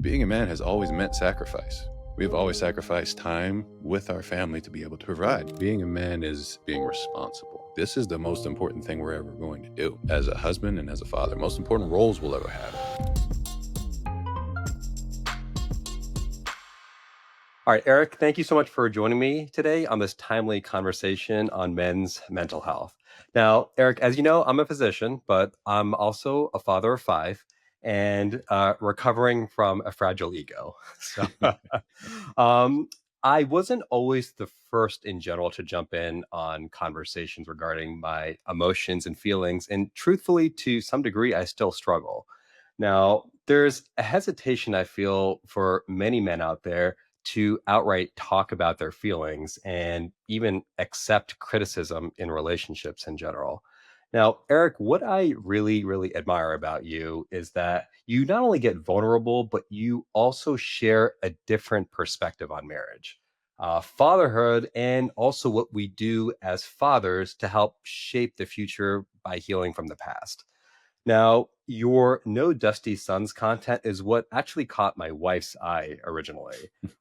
Being a man has always meant sacrifice. We've always sacrificed time with our family to be able to provide. Being a man is being responsible. This is the most important thing we're ever going to do as a husband and as a father. Most important roles we'll ever have. All right, Eric, thank you so much for joining me today on this timely conversation on men's mental health. Now, Eric, as you know, I'm a physician, but I'm also a father of five and recovering from a fragile ego. So, um, I wasn't always the first in general to jump in on conversations regarding my emotions and feelings. And truthfully, to some degree, I still struggle. Now, there's a hesitation I feel for many men out there to outright talk about their feelings and even accept criticism in relationships in general. Now, Eric, what I really, really admire about you is that you not only get vulnerable, but you also share a different perspective on marriage, fatherhood, and also what we do as fathers to help shape the future by healing from the past. Now, your No Dusty Sons content is what actually caught my wife's eye originally.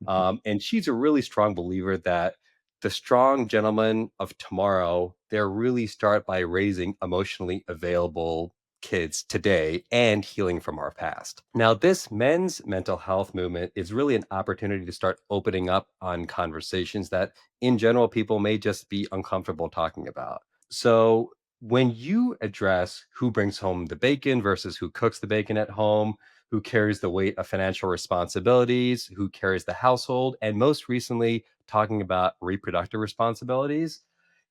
And she's a really strong believer that the strong gentlemen of tomorrow, they're really start by raising emotionally available kids today and healing from our past. Now, this men's mental health movement is really an opportunity to start opening up on conversations that in general people may just be uncomfortable talking about. So, when you address who brings home the bacon versus who cooks the bacon at home, who carries the weight of financial responsibilities, who carries the household, and most recently, talking about reproductive responsibilities,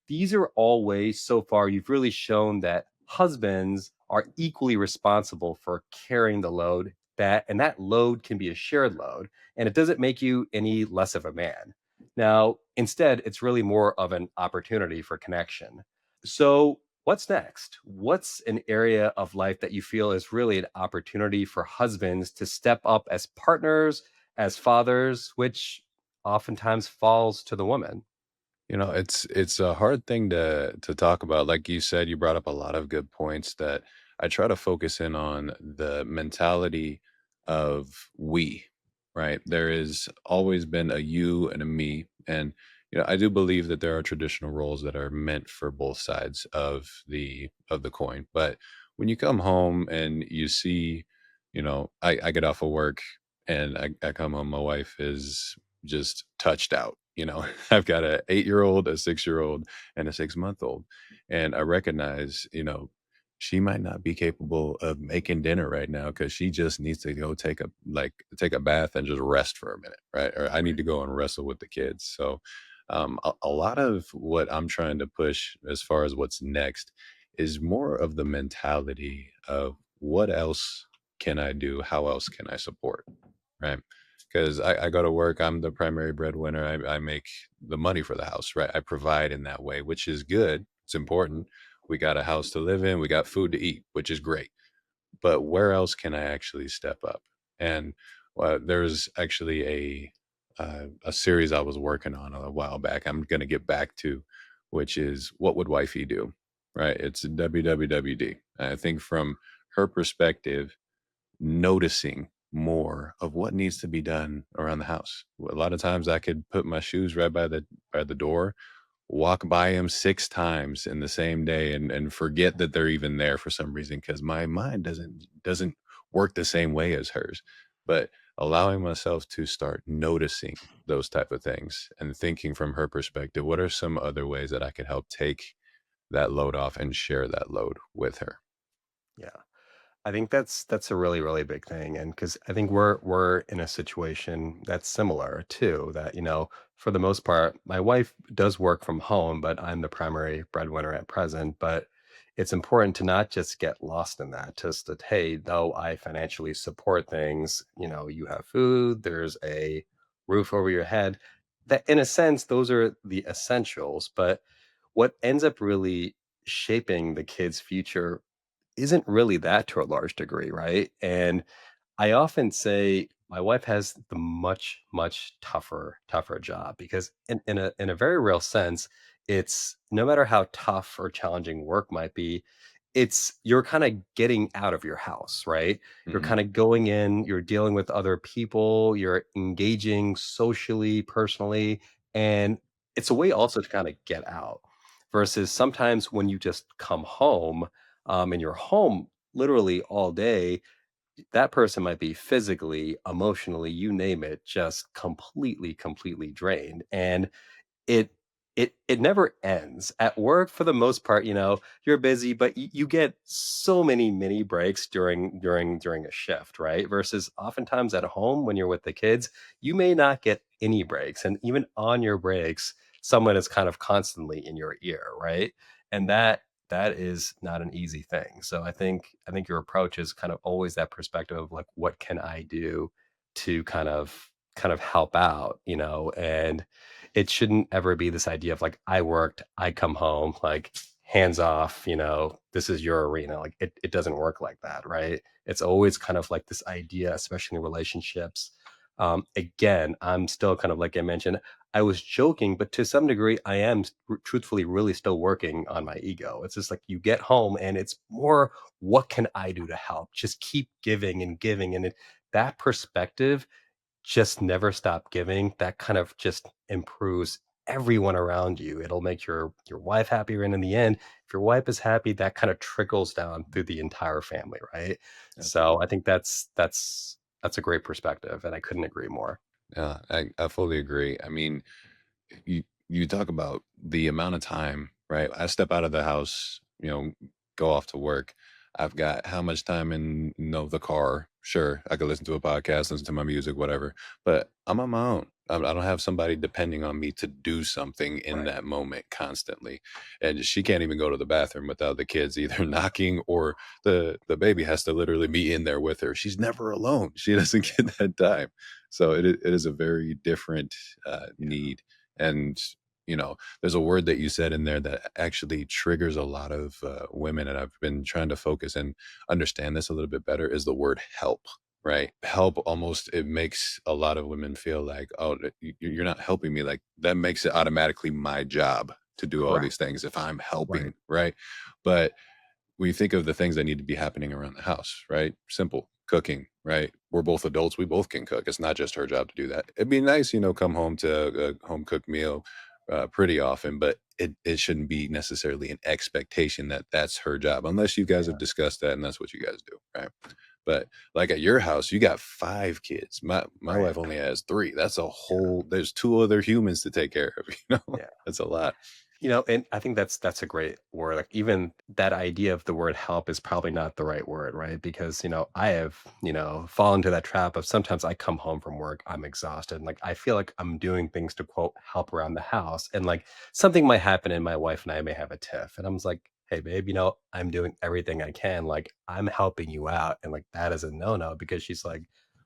these are all ways so far you've really shown that husbands are equally responsible for carrying the load that load can be a shared load and it doesn't make you any less of a man. Now, instead, it's really more of an opportunity for connection. So, what's next? What's an area of life that you feel is really an opportunity for husbands to step up as partners, as fathers, which oftentimes falls to the woman? It's a hard thing to talk about. Like you said, you brought up a lot of good points that I try to focus in on the mentality of we, right? There has always been a you and a me. And I do believe that there are traditional roles that are meant for both sides of the coin. But when you come home and you see, I get off of work and I come home, my wife is just touched out. I've got a 8-year old, a 6-year old, and a 6-month old. And I recognize, she might not be capable of making dinner right now because she just needs to go take a bath and just rest for a minute, right? Or I need to go and wrestle with the kids. So a lot of what I'm trying to push as far as what's next is more of the mentality of what else can I do? How else can I support? Right. Because I go to work, I'm the primary breadwinner. I make the money for the house, right? I provide in that way, which is good. It's important. We got a house to live in, we got food to eat, which is great. But where else can I actually step up? And there's actually a series I was working on a while back. I'm going to get back to, which is what would wifey do? Right? It's WWWD. I think from her perspective, noticing more of what needs to be done around the house. A lot of times I could put my shoes right by the door, walk by them 6 times in the same day and forget that they're even there for some reason because my mind doesn't work the same way as hers. But allowing myself to start noticing those type of things and thinking from her perspective, what are some other ways that I could help take that load off and share that load with her? Yeah. I think that's a really, really big thing, and because I think we're in a situation that's similar too, that, for the most part, my wife does work from home, but I'm the primary breadwinner at present, but it's important to not just get lost in that, just that, hey, though I financially support things, you have food, there's a roof over your head, that in a sense, those are the essentials, but what ends up really shaping the kid's future isn't really that to a large degree, right? And I often say my wife has the much, much tougher job because in a very real sense, it's no matter how tough or challenging work might be, it's you're kinda getting out of your house, right? You're Mhm. kinda going in, you're dealing with other people, you're engaging socially, personally, and it's a way also to kinda get out versus sometimes when you just come home, and you're home literally all day, that person might be physically, emotionally, you name it, just completely drained, and it it never ends. At work, for the most part, you're busy, but you get so many mini breaks during a shift, right? Versus oftentimes at home when you're with the kids, you may not get any breaks. And even on your breaks, someone is kind of constantly in your ear, right? And that is not an easy thing. So I think your approach is kind of always that perspective of like, what can I do to kind of help out, and it shouldn't ever be this idea of like, I worked, I come home, like hands off, this is your arena. Like it doesn't work like that, right? It's always kind of like this idea, especially in relationships. Again, I'm still kind of like I mentioned, I was joking, but to some degree, I am truthfully really still working on my ego. It's just like you get home and it's more, what can I do to help? Just keep giving and giving. And that perspective just never stop giving, that kind of just improves everyone around you. It'll make your wife happier, and in the end, if your wife is happy, that kind of trickles down through the entire family, right? So I Absolutely. think that's a great perspective, and I couldn't agree more. Yeah, I fully agree. I mean, you talk about the amount of time, right? I step out of the house, go off to work. I've got how much time in, the car? Sure, I could listen to a podcast, listen to my music, whatever. But I'm on my own. I don't have somebody depending on me to do something in Right. that moment constantly. And she can't even go to the bathroom without the kids either knocking, or the baby has to literally be in there with her. She's never alone. She doesn't get that time. So it is a very different need. And there's a word that you said in there that actually triggers a lot of women, and I've been trying to focus and understand this a little bit better, is the word help. Right? Help, almost, it makes a lot of women feel like, oh, you're not helping me. Like, that makes it automatically my job to do all Correct. these things if I'm Right. helping, right? But we think of the things that need to be happening around the house, right? Simple cooking, right? We're both adults. We both can cook. It's not just her job to do that. It'd be nice, come home to a home cooked meal pretty often, but it shouldn't be necessarily an expectation that that's her job, unless you guys have Yeah. discussed that and that's what you guys do, right? But like at your house, you got 5 kids. My Right. wife only has 3. That's a whole. There's 2 other humans to take care of. Yeah. That's a lot. And I think that's a great word. Like even that idea of the word help is probably not the right word, right? Because, I have, fallen into that trap of sometimes I come home from work, I'm exhausted. And like I feel like I'm doing things to quote help around the house. And like something might happen and my wife and I may have a tiff. And I'm just like, hey babe, I'm doing everything I can. Like I'm helping you out. And like that is a no-no because she's like,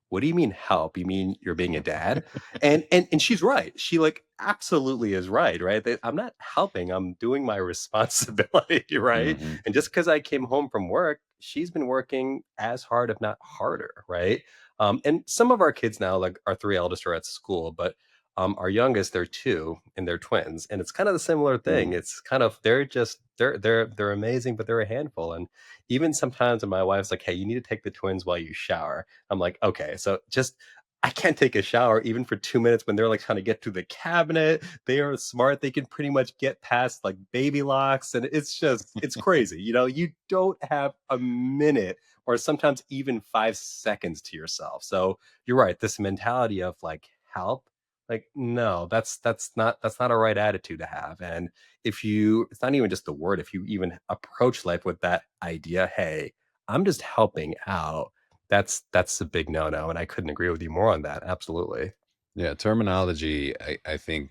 what do you mean help? You mean you're being a dad? And she's right. She, like, absolutely is right? That I'm not helping, I'm doing my responsibility, right? Hmm. And just because I came home from work, she's been working as hard, if not harder, right? And some of our kids now, like, our 3 eldest are at school, but, our youngest, they're 2, and they're twins, and it's kind of the similar thing. It's kind of they're amazing, but they're a handful, and even sometimes when my wife's like, "Hey, you need to take the twins while you shower." I'm like, "Okay." So just I can't take a shower even for 2 minutes when they're, like, trying to get through the cabinet. They are smart. They can pretty much get past, like, baby locks, and it's crazy, You don't have a minute or sometimes even 5 seconds to yourself. So, you're right, this mentality of, like, help, like, no, that's not a right attitude to have, and if you it's not even just the word, if you even approach life with that idea, "Hey, I'm just helping out," that's a big no-no, and I couldn't agree with you more on that, absolutely. Yeah, terminology, I think,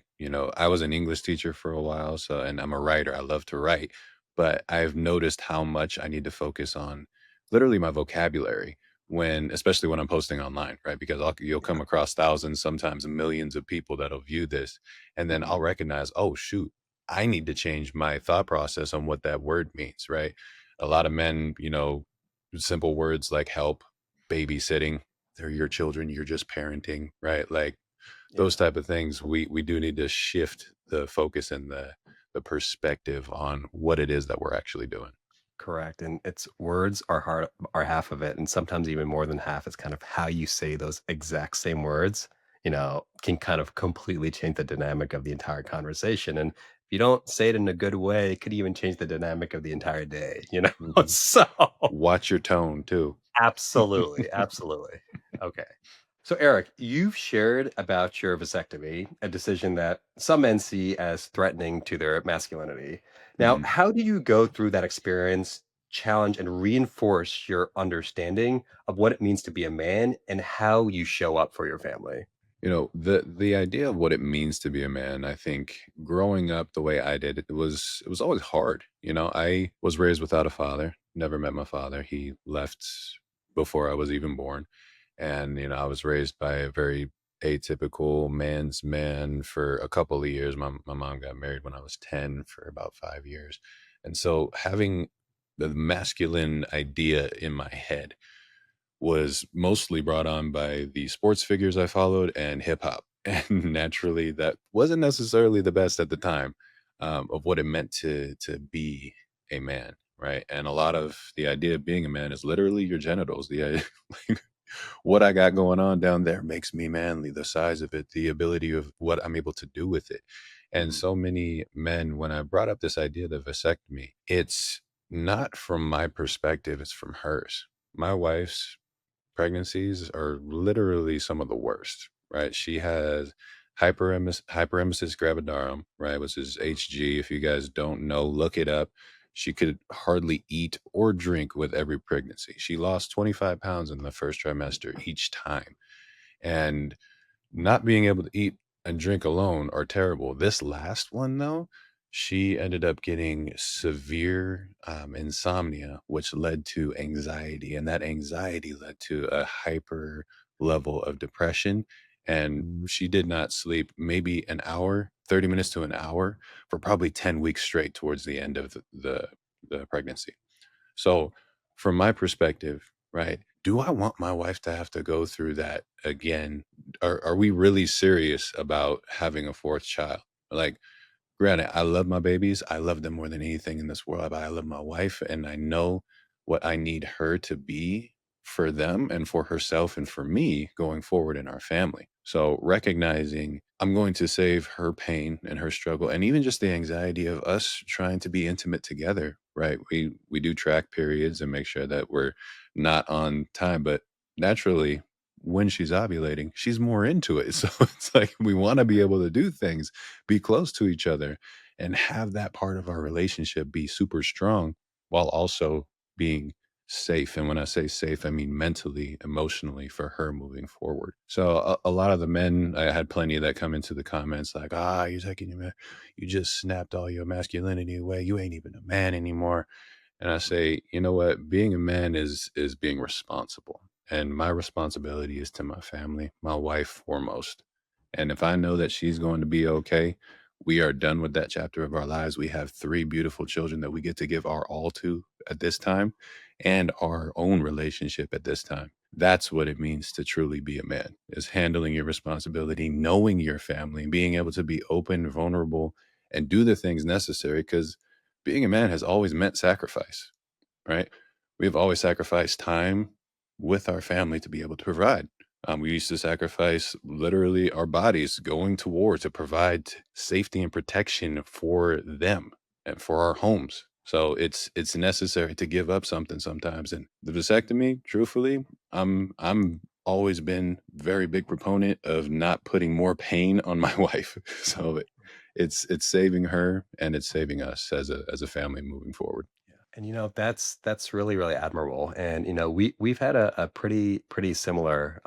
I was an English teacher for a while, so, and I'm a writer. I love to write, but I've noticed how much I need to focus on literally my vocabulary especially when I'm posting online, right? Because you'll Yeah, come across thousands, sometimes millions of people that'll view this, and then mhm, I'll recognize, oh shoot, I need to change my thought process on what that word means, right? A lot of men, simple words like help, babysitting, they're your children, you're just parenting, right? Like, those yeah. type of things, we do need to shift the focus and the perspective on what it is that we're actually doing. Correct, and it's words are hard are half of it, and sometimes even more than half. It's kind of how you say those exact same words, can kind of completely change the dynamic of the entire conversation, and if you don't say it in a good way, it could even change the dynamic of the entire day, you know? Mhm. So Watch your tone too. absolutely, absolutely. Okay. So, Eric, you've shared about your vasectomy, a decision that some men see as threatening to their masculinity. Now, Mhm. how do you go through that experience, challenge, and reinforce your understanding of what it means to be a man and how you show up for your family? The idea of what it means to be a man, I think growing up the way I did, it was always hard. I was raised without a father, never met my father. He left before I was even born. And, I was raised by a very atypical man's man for a couple of years. My mom got married when I was 10 for about 5 years. And so having the masculine idea in my head was mostly brought on by the sports figures I followed and hip hop. And naturally, that wasn't necessarily the best at the time, of what it meant to be a man, right? And a lot of the idea of being a man is literally your genitals. Like, what I got going on down there makes me manly. The size of it, the ability of what I'm able to do with it. And Mhm. so many men, when I brought up this idea of the vasectomy, it's not from my perspective; it's from hers. My wife's pregnancies are literally some of the worst, right? She has hyperemesis gravidarum, right, which is HG. If you guys don't know, look it up. She could hardly eat or drink with every pregnancy. She lost 25 pounds in the first trimester each time. And not being able to eat and drink alone are terrible. This last one, though, she ended up getting severe insomnia, which led to anxiety. And that anxiety led to a hyper level of depression. And she did not sleep maybe an hour, 30 minutes to an hour for probably 10 weeks straight towards the end of the pregnancy. So, from my perspective, right, do I want my wife to have to go through that again? Are we really serious about having a fourth child? Like, granted, I love my babies. I love them more than anything in this world, but I love my wife and I know what I need her to be for them and for herself and for me going forward in our family. So recognizing I'm going to save her pain and her struggle and even just the anxiety of us trying to be intimate together, right? We do track periods and make sure that we're not on time, but naturally when she's ovulating, she's more into it. So it's like we want to be able to do things, be close to each other, and have that part of our relationship be super strong while also being safe. And when I say safe, I mean mentally, emotionally for her moving forward. So a lot of the men, I had plenty that come into the comments like, you're taking you just snapped all your masculinity away. You ain't even a man anymore. And I say, you know what? Being a man is being responsible. And my responsibility is to my family, my wife foremost. And if I know that she's going to be okay, we are done with that chapter of our lives. We have three beautiful children that we get to give our all to at this time and our own relationship at this time. That's what it means to truly be a man, is handling your responsibility, knowing your family, being able to be open, vulnerable, and do the things necessary because being a man has always meant sacrifice, right? We've always sacrificed time with our family to be able to provide. We used to sacrifice literally our bodies going to war to provide safety and protection for them and for our homes. So it's necessary to give up something sometimes. And the vasectomy, truthfully, I'm always been very big proponent of not putting more pain on my wife. So it's saving her and it's saving us as a family moving forward. Yeah, and that's really really admirable. And we've had a pretty similar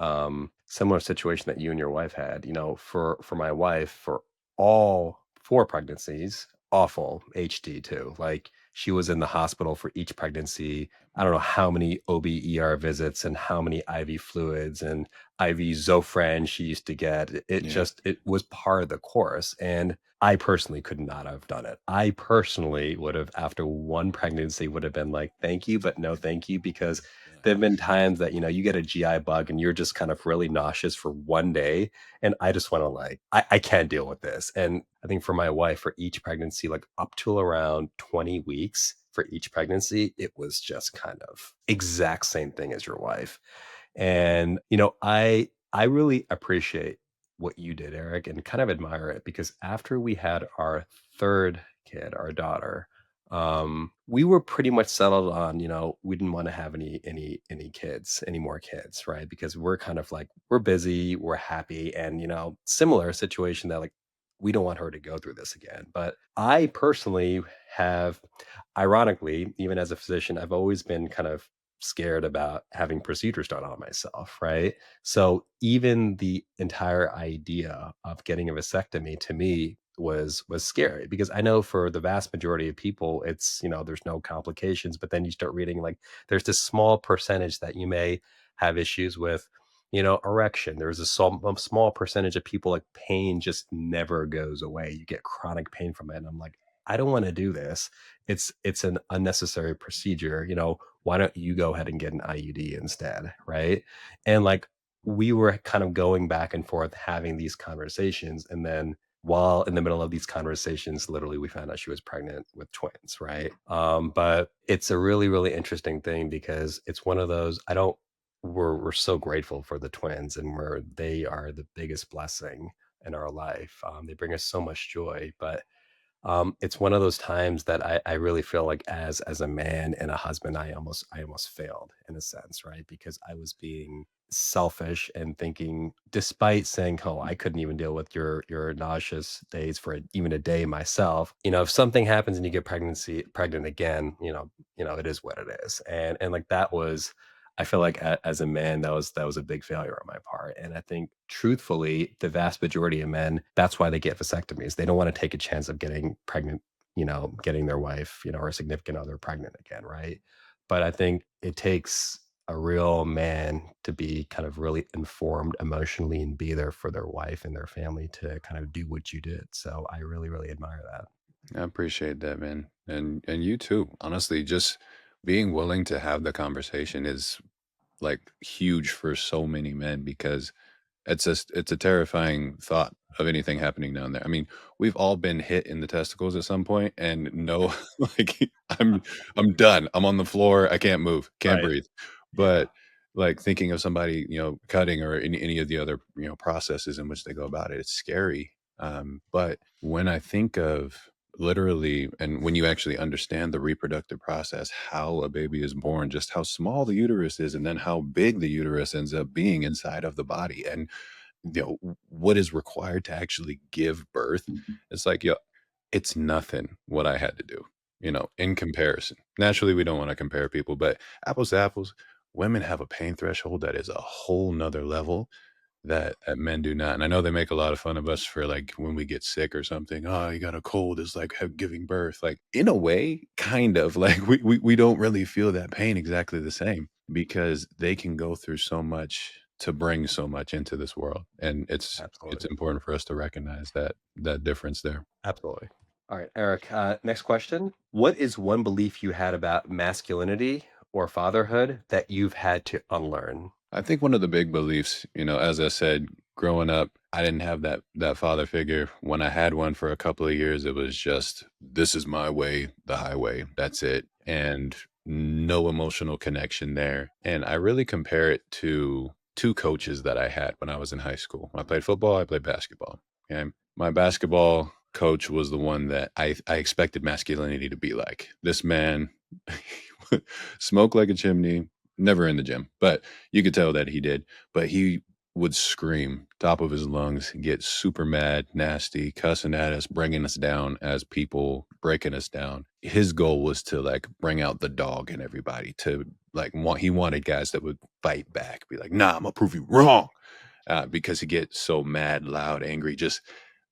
situation that you and your wife had. For my wife, for all four pregnancies, awful HD too. Like she was in the hospital for each pregnancy. I don't know how many OB/ER visits and how many IV fluids and IV Zofran she used to get. Yeah. It was part of the course. And I personally could not have done it. I personally would have, after one pregnancy, would have been like, thank you, but no thank you, because Yeah. there have been times that, you get a GI bug and you're just kind of really nauseous for one day. And I just want to like, I can't deal with this. And I think for my wife, for each pregnancy, like up to around 20 weeks, for each pregnancy, it was just kind of exact same thing as your wife. And, I really appreciate what you did, Eric, and kind of admire it because after we had our 3rd kid, our daughter, we were pretty much settled on, we didn't wanna have any kids, any more kids, right? Because we're kind of like, we're busy, we're happy, and, similar situation that, like, we don't want her to go through this again. But I personally have, ironically, even as a physician, I've always been kind of scared about having procedures done on myself, right? So even the entire idea of getting a vasectomy to me was scary because I know for the vast majority of people it's, there's no complications, but then you start reading like there's this small percentage that you may have issues with, erection. There's a small percentage of people like pain just never goes away. You get chronic pain from it. And I'm like, I don't want to do this. It's an unnecessary procedure. Why don't you go ahead and get an IUD instead? Right. And like we were kind of going back and forth having these conversations. And then while in the middle of these conversations, literally we found out she was pregnant with twins. Right. But it's a really, really interesting thing because it's one of those, I don't, we're so grateful for the twins and they are the biggest blessing in our life. They bring us so much joy, but it's one of those times that I really feel like as a man and a husband, I almost failed in a sense, right? Because I was being selfish and thinking, despite saying, "Oh, I couldn't even deal with your nauseous days for even a day myself." If something happens and you get pregnant again, it is what it is, and like that was. I feel like as a man, that was a big failure on my part, and I think truthfully, the vast majority of men, that's why they get vasectomies. They don't want to take a chance of getting pregnant, getting their wife, or a significant other pregnant again, right? But I think it takes a real man to be kind of really informed emotionally and be there for their wife and their family to kind of do what you did. So I really, really admire that. I appreciate that, man. And you too. Honestly, just being willing to have the conversation is like huge for so many men because it's a terrifying thought of anything happening down there. I mean, we've all been hit in the testicles at some point and no like I'm done. I'm on the floor. I can't move. Can't Right. breathe. Yeah. But like thinking of somebody, cutting or any of the other, processes in which they go about it, it's scary. But when I think of literally and when you actually understand the reproductive process, how a baby is born, just how small the uterus is and then how big the uterus ends up being inside of the body and what is required to actually give birth. It's like, it's nothing what I had to do, in comparison. Naturally, we don't want to compare people, but apples to apples, women have a pain threshold that is a whole nother level that men do not. And I know they make a lot of fun of us for like when we get sick or something. Oh, you got a cold is like giving birth. Like in a way, kind of like we don't really feel that pain exactly the same because they can go through so much to bring so much into this world. And it's Absolutely. important for us to recognize that difference there. Absolutely. All right, Eric, next question. What is one belief you had about masculinity or fatherhood that you've had to unlearn? I think one of the big beliefs, as I said, growing up, I didn't have that father figure. When I had one for a couple of years, it was just this is my way, the highway. That's it. And no emotional connection there. And I really compare it to two coaches that I had when I was in high school. When I played football, I played basketball. Okay. My basketball coach was the one that I expected masculinity to be like. This man smoked like a chimney, never in the gym, but you could tell that he did. But he would scream top of his lungs, get super mad, nasty, cussing at us, bringing us down as people, breaking us down. His goal was to like bring out the dog in everybody to like he wanted guys that would fight back, be like, nah, I'm gonna prove you wrong. Because he gets so mad, loud, angry. Just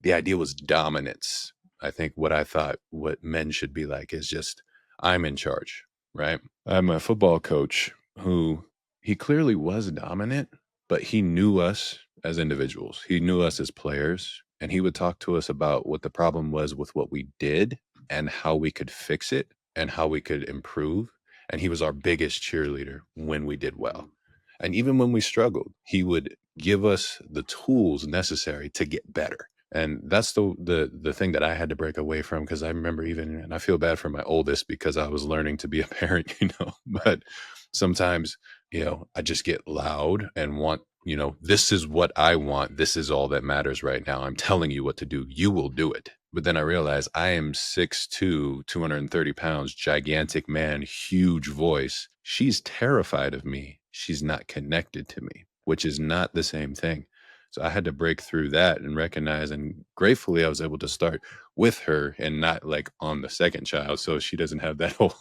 the idea was dominance. I think what I thought what men should be like is just I'm in charge, right? I'm a football coach who he clearly was dominant, but he knew us as individuals. He knew us as players, and he would talk to us about what the problem was with what we did and how we could fix it and how we could improve. And he was our biggest cheerleader when we did well. And even when we struggled, he would give us the tools necessary to get better. And that's the thing that I had to break away from, because I remember even, and I feel bad for my oldest because I was learning to be a parent, Right. but sometimes, I just get loud and want, this is what I want. This is all that matters right now. I'm telling you what to do. You will do it. But then I realize I am 6'2", 230 pounds, gigantic man, huge voice. She's terrified of me. She's not connected to me, which is not the same thing. So I had to break through that and recognize, and gratefully I was able to start with her and not like on the second child. So she doesn't have that whole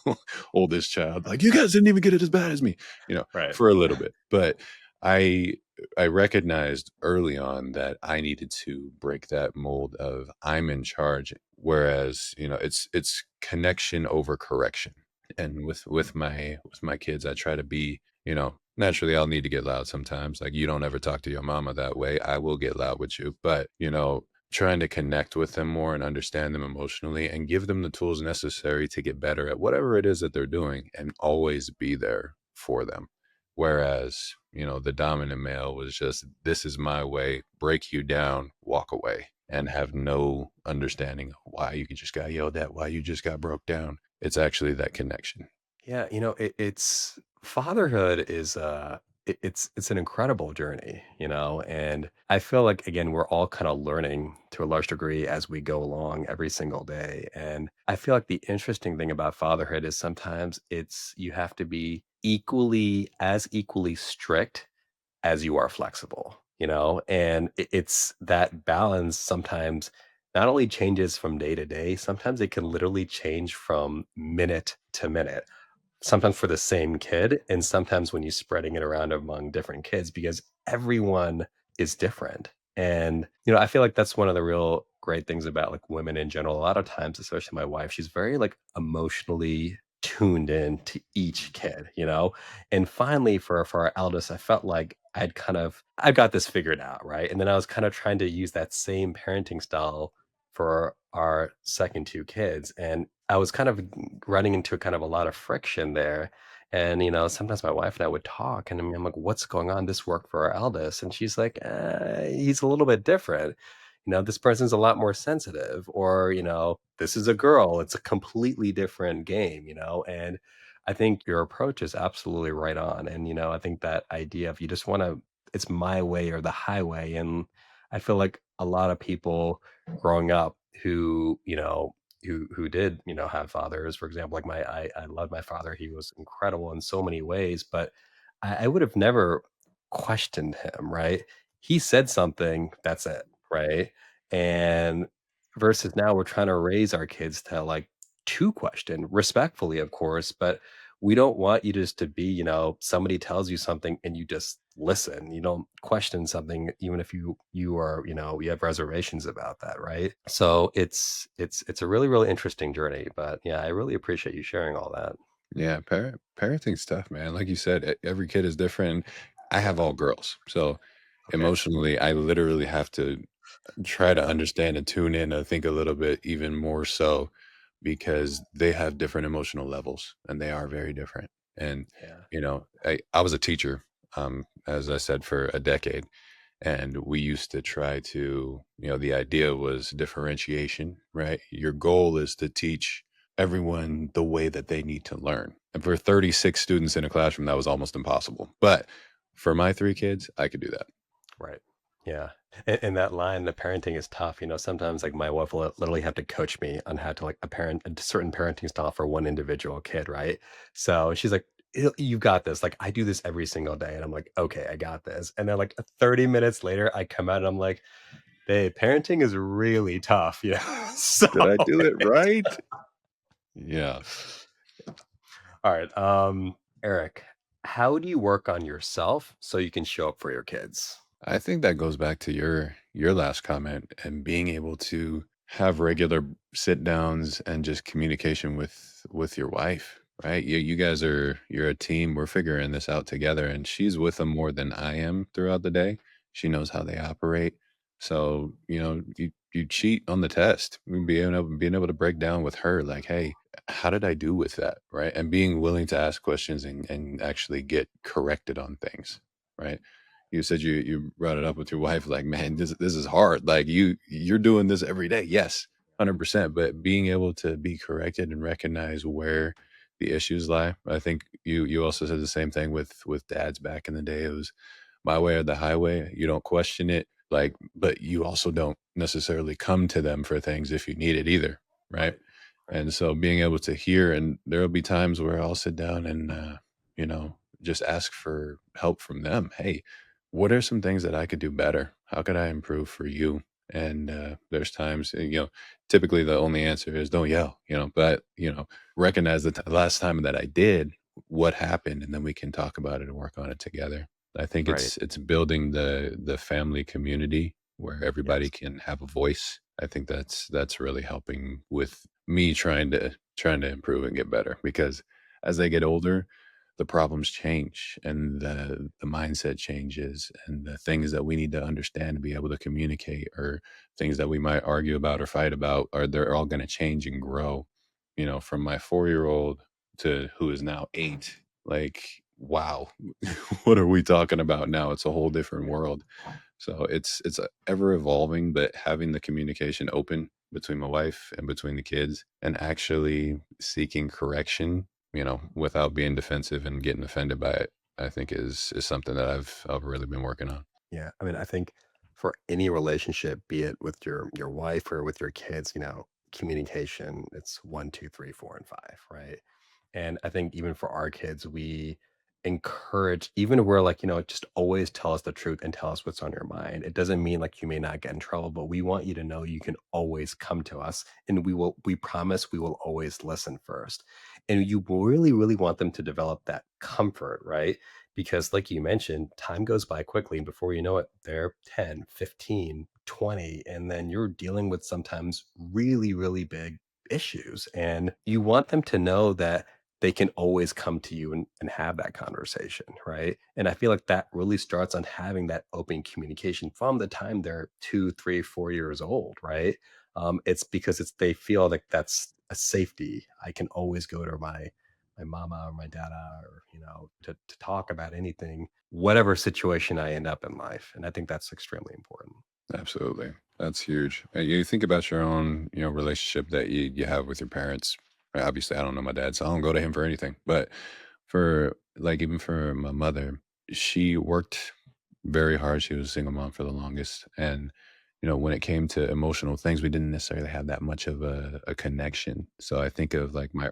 oldest child, like, you guys didn't even get it as bad as me, Right. for a little bit. But I I recognized early on that I needed to break that mold of I'm in charge, whereas, it's connection over correction. And with my kids, I try to be, naturally I'll need to get loud sometimes. Like, you don't ever talk to your mama that way. I will get loud with you, but, trying to connect with them more and understand them emotionally and give them the tools necessary to get better at whatever it is that they're doing, and always be there for them. Whereas, the dominant male was just, this is my way, break you down, walk away, and have no understanding of why you just got yelled at, why you just got broke down. It's actually that connection. Yeah, it's fatherhood is it's an incredible journey, and I feel like again we're all kind of learning to a large degree as we go along every single day. And I feel like the interesting thing about fatherhood is sometimes it's you have to be equally strict as you are flexible, and it's that balance sometimes not only changes from day to day, sometimes it can literally change from minute to minute, sometimes for the same kid, and sometimes when you're spreading it around among different kids because everyone is different. And, I feel like that's one of the real great things about like women in general. A lot of times, especially my wife, she's very like emotionally tuned in to each kid, And finally for our eldest, I felt like I got this figured out, right? And then I was kind of trying to use that same parenting style for our second two kids. And I was kind of running into kind of a lot of friction there. And, sometimes my wife and I would talk, and I'm like, what's going on? This worked for our eldest. And she's like, he's a little bit different. This person's a lot more sensitive, or, this is a girl. It's a completely different game, And I think your approach is absolutely right on. And, I think that idea of you just want to, it's my way or the highway. And I feel like a lot of people growing up who did, have fathers. For example, like I loved my father. He was incredible in so many ways, but I would have never questioned him, right? He said something, that's it, right? And versus now we're trying to raise our kids to like to question respectfully, of course, but we don't want you just to be, somebody tells you something and you just listen. You don't question something even if you are, you have reservations about that, right? So it's a really, really interesting journey. But yeah, I really appreciate you sharing all that. Yeah, parenting stuff, man. Like you said, every kid is different. I have Yeah. all girls, so Okay. emotionally, I literally have to try to Yeah. understand and tune in and think a little bit even more so, because they have different emotional levels and they are very different. And Yeah. I was a teacher, as I said, for a decade, and we used to try to, the idea was differentiation, right? Your goal is to teach everyone the way that they need to learn. And for 36 students in a classroom, that was almost impossible. But for my three kids, I could do that. Right. Yeah. And that line, the parenting is tough. Sometimes like my wife will literally have to coach me on how to like a certain parenting style for one individual kid. Right. So she's like, You got this. Like I do this every single day. And I'm like, okay, I got this. And then like 30 minutes later, I come out and I'm like, babe, parenting is really tough. So Did I do it right? Yeah. all right. Eric, how do you work on yourself so you can show up for your kids? I think that goes back to your last comment, and being able to have regular sit downs and just communication with your wife, right? You guys you're a team. We're figuring this out together, and she's with them more than I am throughout the day. She knows how they operate. So, you cheat on the test. Being able to break down with her, like, hey, how did I do with that? Right. And being willing to ask questions and actually get corrected on things. Right. you said you brought it up with your wife, like, "Man, this is hard." Like, you're doing this every day. Yes, 100%, but being able to be corrected and recognize where the issues lie. I think you also said the same thing with dads back in the day. It was my way or the highway. You don't question it, like, but you also don't necessarily come to them for things if you need it either, right? Right. Right. And so being able to hear, and there'll be times where I'll sit down and just ask for help from them. Hey, what are some things that I could do better? How could I improve for you? And there's times, typically the only answer is don't yell, but recognize the last time that I did, what happened, and then we can talk about it and work on it together. I think Right. it's building the family community where everybody Yes. can have a voice. I think that's really helping with me trying to improve and get better, because as they get older, the problems change and the mindset changes, and the things that we need to understand to be able to communicate, or things that we might argue about or fight about, are they're all going to change and grow, from my 4-year-old to who is now 8. Like, wow. What are we talking about now? It's a whole different Yeah. world. So it's ever evolving, but having the communication open between my wife and between the kids, and actually seeking correction, without being defensive and getting offended by it, I think is something that I've really been working on. Yeah, I mean, I think for any relationship, be it with your wife or with your kids, communication, it's 1, 2, 3, 4, and 5, right? And I think even for our kids, we encourage, even we're like, just always tell us the truth and tell us what's on your mind. It doesn't mean like you may not get in trouble, but we want you to know you can always come to us and we promise we will always listen first. And you really, really want them to develop that comfort, right? Because like you mentioned, time goes by quickly and before you know it, they're 10, 15, 20, and then you're dealing with sometimes really, really big issues. And you want them to know that they can always come to you and have that conversation, right? And I feel like that really starts on having that open communication from the time they're 2, 3, 4 years old, right? It's because they feel like that's a safety. I can always go to my mama or my dada or to talk about anything, whatever situation I end up in life. And I think that's extremely important. Absolutely. That's huge. You think about your own, relationship that you have with your parents. Right? Obviously, I don't know my dad, so I don't go to him for anything. But for like even for my mother, she worked very hard. She was a single mom for the longest. And, when it came to emotional things, we didn't necessarily have that much of a connection. So I think of like my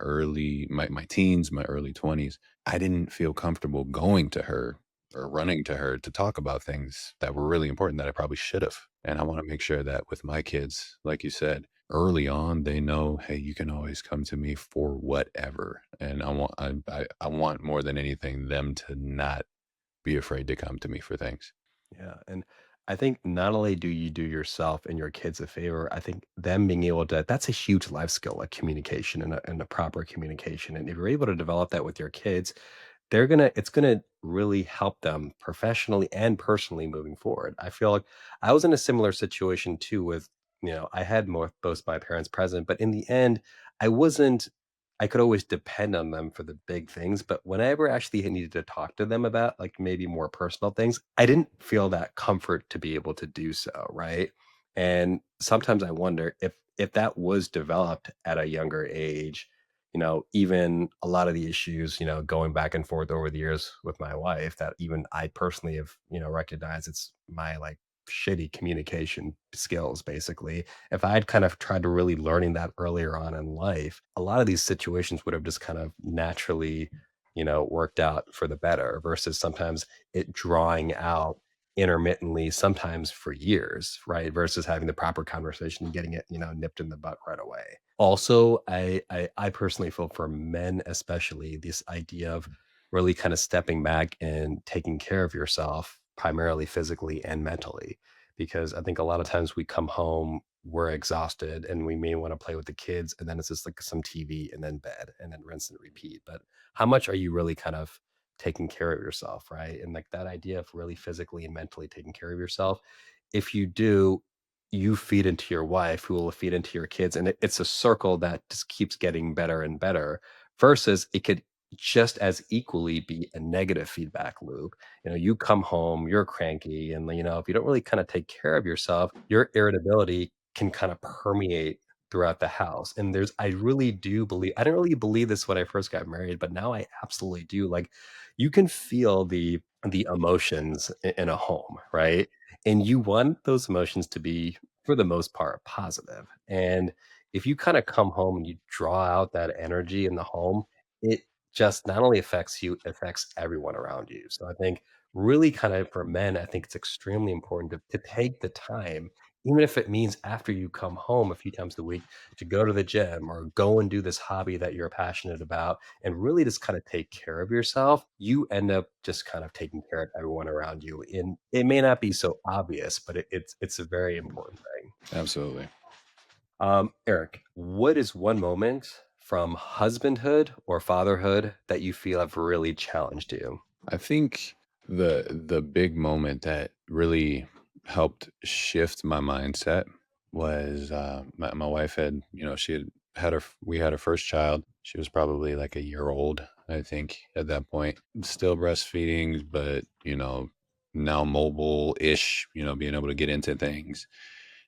teens, my early 20s. I didn't feel comfortable going to her or running to her to talk about things that were really important that I probably should have. And I want to make sure that with my kids, like you said, early on, they know, hey, you can always come to me for whatever. And I want more than anything them to not be afraid to come to me for things. Yeah, and I think not only do you do yourself and your kids a favor, I think them being able to that's a huge life skill, like communication and a proper communication. And if you're able to develop that with your kids, it's gonna really help them professionally and personally moving forward. I feel like I was in a similar situation too with, I had more both my parents present, but in the end, I wasn't I could always depend on them for the big things, but whenever I actually needed to talk to them about like maybe more personal things, I didn't feel that comfort to be able to do so, right? And sometimes I wonder if that was developed at a younger age, even a lot of the issues, going back and forth over the years with my wife that even I personally have, recognized it's my like shitty communication skills basically. If I had kind of tried to really learning that earlier on in life, a lot of these situations would have just kind of naturally, worked out for the better versus sometimes it drawing out intermittently, sometimes for years, right? Versus having the proper conversation and getting it, nipped in the butt right away. Also, I personally feel for men especially, this idea of really kind of stepping back and taking care of yourself, primarily physically and mentally. Because I think a lot of times we come home, we're exhausted and we may want to play with the kids, and then it's just like some TV and then bed and then rinse and repeat. But how much are you really kind of taking care of yourself, right? And like that idea of really physically and mentally taking care of yourself, if you do, you feed into your wife, who will feed into your kids, and it's a circle that just keeps getting better and better. Versus it could just as equally be a negative feedback loop. You come home, you're cranky, and if you don't really kind of take care of yourself, your irritability can kind of permeate throughout the house. And I really do believe, I didn't really believe this when I first got married, but now I absolutely do. Like, you can feel the emotions in a home, right? And you want those emotions to be, for the most part, positive. And if you kind of come home and you draw out that energy in the home, it just not only affects you, it affects everyone around you. So I think really kind of for men, I think it's extremely important to take the time, even if it means after you come home a few times a week, to go to the gym or go and do this hobby that you're passionate about and really just kind of take care of yourself. You end up just kind of taking care of everyone around you. And it may not be so obvious, but it's a very important thing. Absolutely. Eric, what is one moment from husbandhood or fatherhood that you feel have really challenged you? I think the big moment that really helped shift my mindset was my wife had, she had her we had her first child. She was probably like a year old, I think, at that point. Still breastfeeding, but now mobile ish, being able to get into things.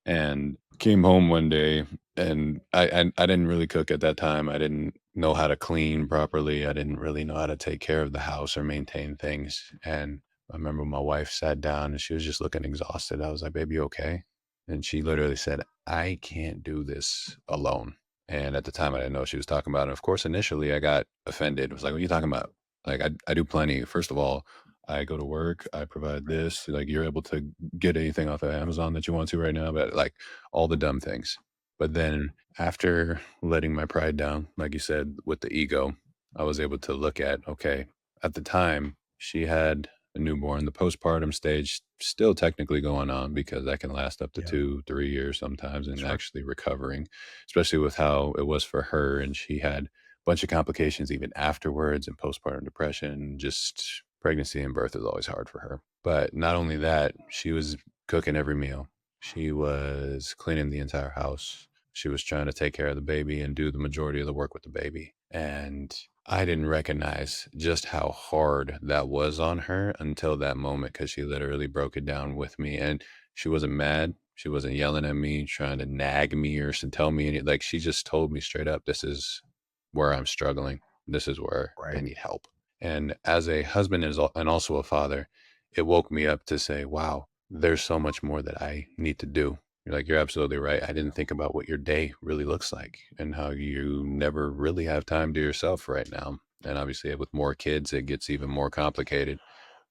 And came home one day, and I didn't really cook at that time. I didn't know how to clean properly. I didn't really know how to take care of the house or maintain things. And I remember my wife sat down and she was just looking exhausted. I was like, "Baby, you okay?" And she literally said, "I can't do this alone." And at the time, I didn't know what she was talking about. And of course, initially, I got offended. I was like, "What are you talking about? Like, I do plenty. First of all, I go to work. I provide this. Like, you're able to get anything off of Amazon that you want to right now, but like all the dumb things." But then after letting my pride down, like you said, with the ego, I was able to look at, okay, at the time she had a newborn, the postpartum stage still technically going on because that can last up to Yeah, 2, 3 years sometimes and sure. actually recovering, especially with how it was for her. And she had a bunch of complications even afterwards and postpartum depression. Just pregnancy and birth is always hard for her. But not only that, she was cooking every meal. She was cleaning the entire house. She was trying to take care of the baby and do the majority of the work with the baby. And I didn't recognize just how hard that was on her until that moment because she literally broke it down with me. And she wasn't mad. She wasn't yelling at me, trying to nag me or to tell me any, like she just told me straight up, this is where I'm struggling. This is where I Right. need help. And as a husband and also a father, it woke me up to say, wow, there's so much more that I need to do. You're like, you're absolutely right. I didn't think about what your day really looks like and how you never really have time to yourself right now. And obviously, with more kids, it gets even more complicated.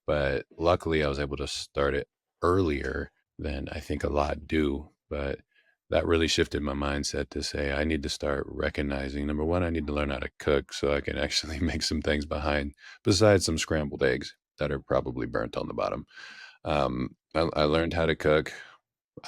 But luckily, I was able to start it earlier than I think a lot do. But that really shifted my mindset to say, I need to start recognizing number one, I need to learn how to cook so I can actually make some things behind, besides some scrambled eggs that are probably burnt on the bottom. I learned how to cook.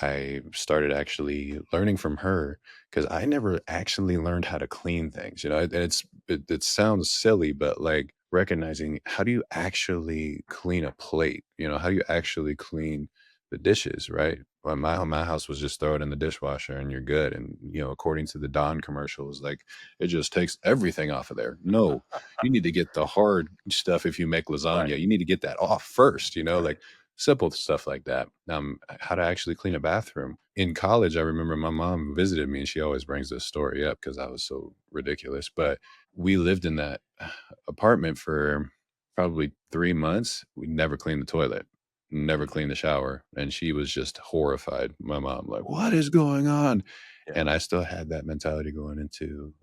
I started actually learning from her because I never actually learned how to clean things. It sounds silly, but like recognizing how do you actually clean a plate? How do you actually clean the dishes, right? Well, my house was just throw it in the dishwasher and you're good. And according to the Don commercials, like it just takes everything off of there. No, you need to get the hard stuff if you make Right. lasagna. You need to get that off first, Right. like simple stuff like that. How to actually clean a bathroom. In college, I remember my mom visited me and she always brings this story up because I was so ridiculous. But we lived in that apartment for probably 3 months. We never cleaned the toilet, never Mm, cleaned the shower. And she was just horrified. My mom, like, what is going on? yeah. And I still had that mentality going into